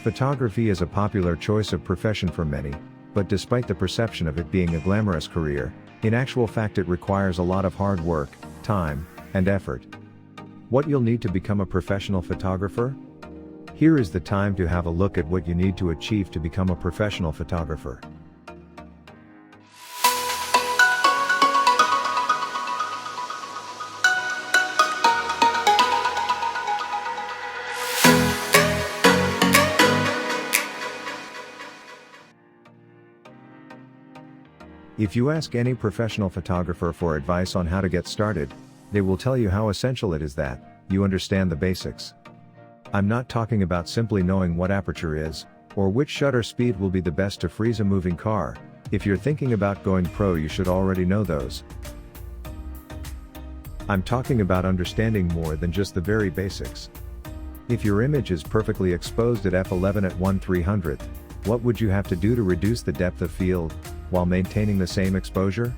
Photography is a popular choice of profession for many, but despite the perception of it being a glamorous career, in actual fact it requires a lot of hard work, time, and effort. What you'll need to become a professional photographer? Here is the time to have a look at what you need to achieve to become a professional photographer. If you ask any professional photographer for advice on how to get started, they will tell you how essential it is that you understand the basics. I'm not talking about simply knowing what aperture is, or which shutter speed will be the best to freeze a moving car. If you're thinking about going pro, you should already know those. I'm talking about understanding more than just the very basics. If your image is perfectly exposed at f11 at 1/300th, what would you have to do to reduce the depth of field, while maintaining the same exposure?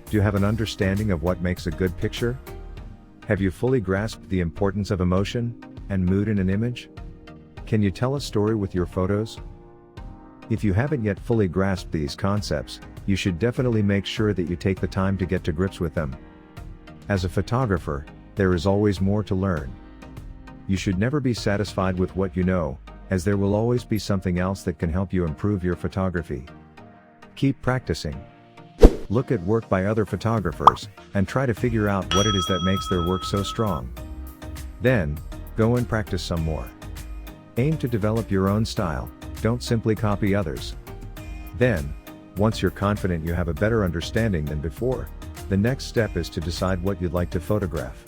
Do you have an understanding of what makes a good picture? Have you fully grasped the importance of emotion and mood in an image? Can you tell a story with your photos? If you haven't yet fully grasped these concepts, you should definitely make sure that you take the time to get to grips with them. As a photographer, there is always more to learn. You should never be satisfied with what you know, as there will always be something else that can help you improve your photography. Keep practicing. Look at work by other photographers, and try to figure out what it is that makes their work so strong. Then, go and practice some more. Aim to develop your own style, don't simply copy others. Then, once you're confident you have a better understanding than before, the next step is to decide what you'd like to photograph.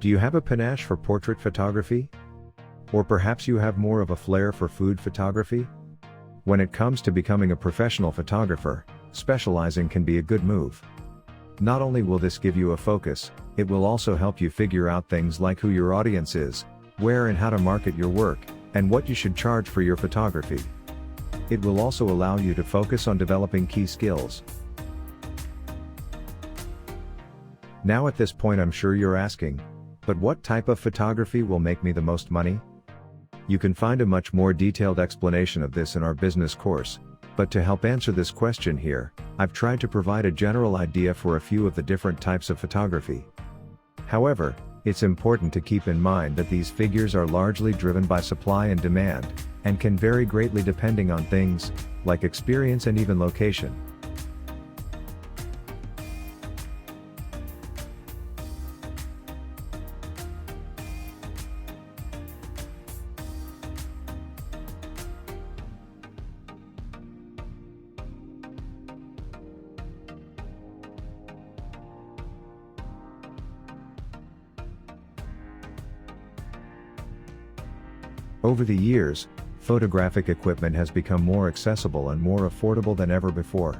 Do you have a panache for portrait photography? Or perhaps you have more of a flair for food photography? When it comes to becoming a professional photographer, specializing can be a good move. Not only will this give you a focus, it will also help you figure out things like who your audience is, where and how to market your work, and what you should charge for your photography. It will also allow you to focus on developing key skills. Now at this point I'm sure you're asking, but what type of photography will make me the most money? You can find a much more detailed explanation of this in our business course, but to help answer this question here, I've tried to provide a general idea for a few of the different types of photography. However, it's important to keep in mind that these figures are largely driven by supply and demand, and can vary greatly depending on things like experience and even location. Over the years, photographic equipment has become more accessible and more affordable than ever before.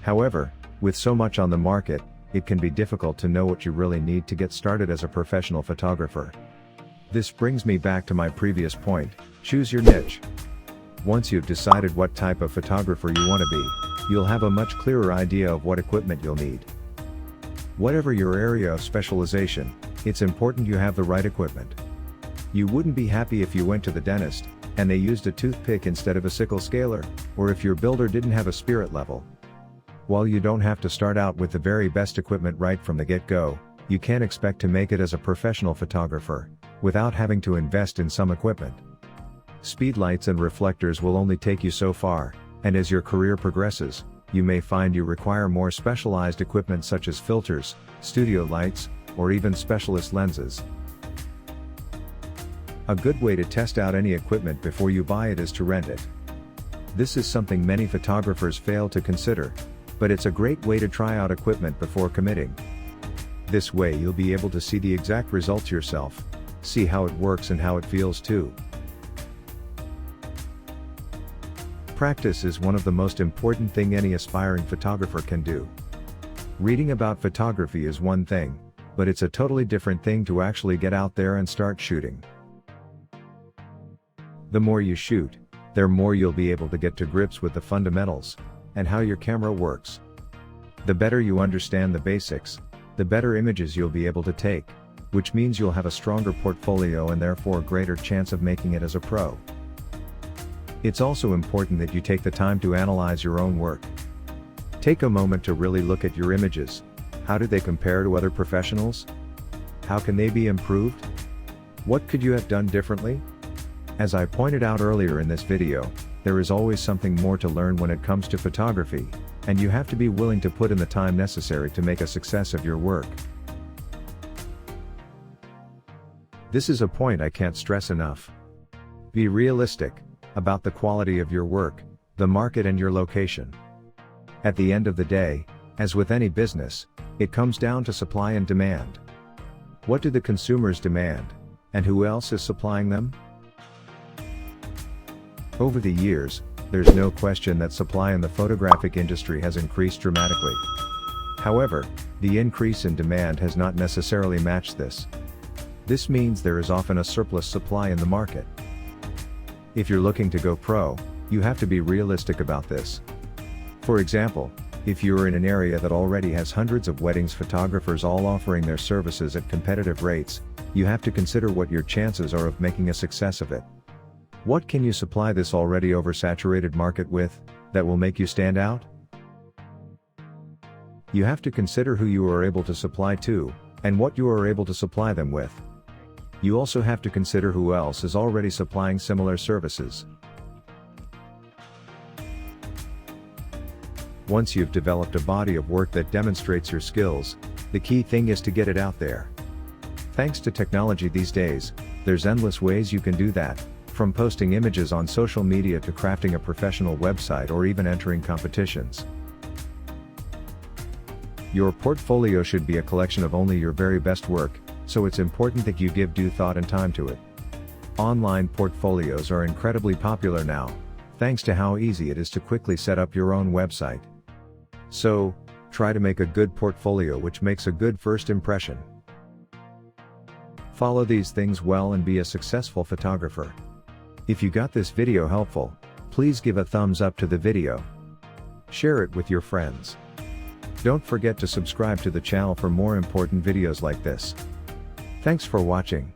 However, with so much on the market, it can be difficult to know what you really need to get started as a professional photographer. This brings me back to my previous point: choose your niche. Once you've decided what type of photographer you want to be, you'll have a much clearer idea of what equipment you'll need. Whatever your area of specialization, it's important you have the right equipment. You wouldn't be happy if you went to the dentist, and they used a toothpick instead of a sickle scaler, or if your builder didn't have a spirit level. While you don't have to start out with the very best equipment right from the get-go, you can't expect to make it as a professional photographer, without having to invest in some equipment. Speedlights and reflectors will only take you so far, and as your career progresses, you may find you require more specialized equipment such as filters, studio lights, or even specialist lenses. A good way to test out any equipment before you buy it is to rent it. This is something many photographers fail to consider, but it's a great way to try out equipment before committing. This way you'll be able to see the exact results yourself, see how it works and how it feels too. Practice is one of the most important thing any aspiring photographer can do. Reading about photography is one thing, but it's a totally different thing to actually get out there and start shooting. The more you shoot, the more you'll be able to get to grips with the fundamentals, and how your camera works. The better you understand the basics, the better images you'll be able to take. which means you'll have a stronger portfolio and therefore a greater chance of making it as a pro. It's also important that you take the time to analyze your own work. Take a moment to really look at your images. How do they compare to other professionals? How can they be improved? What could you have done differently? As I pointed out earlier in this video, there is always something more to learn when it comes to photography, and you have to be willing to put in the time necessary to make a success of your work. This is a point I can't stress enough. Be realistic about the quality of your work, the market and your location. At the end of the day, as with any business, it comes down to supply and demand. What do the consumers demand, and who else is supplying them? Over the years, there's no question that supply in the photographic industry has increased dramatically. However, the increase in demand has not necessarily matched this. This means there is often a surplus supply in the market. If you're looking to go pro, you have to be realistic about this. For example, if you're in an area that already has hundreds of weddings photographers all offering their services at competitive rates, you have to consider what your chances are of making a success of it. What can you supply this already oversaturated market with, that will make you stand out? You have to consider who you are able to supply to, and what you are able to supply them with. You also have to consider who else is already supplying similar services. Once you've developed a body of work that demonstrates your skills, the key thing is to get it out there. Thanks to technology these days, there's endless ways you can do that, from posting images on social media to crafting a professional website or even entering competitions. Your portfolio should be a collection of only your very best work, so it's important that you give due thought and time to it. Online portfolios are incredibly popular now, thanks to how easy it is to quickly set up your own website. So, try to make a good portfolio which makes a good first impression. Follow these things well and be a successful photographer. If you got this video helpful, please give a thumbs up to the video. Share it with your friends. Don't forget to subscribe to the channel for more important videos like this. Thanks for watching.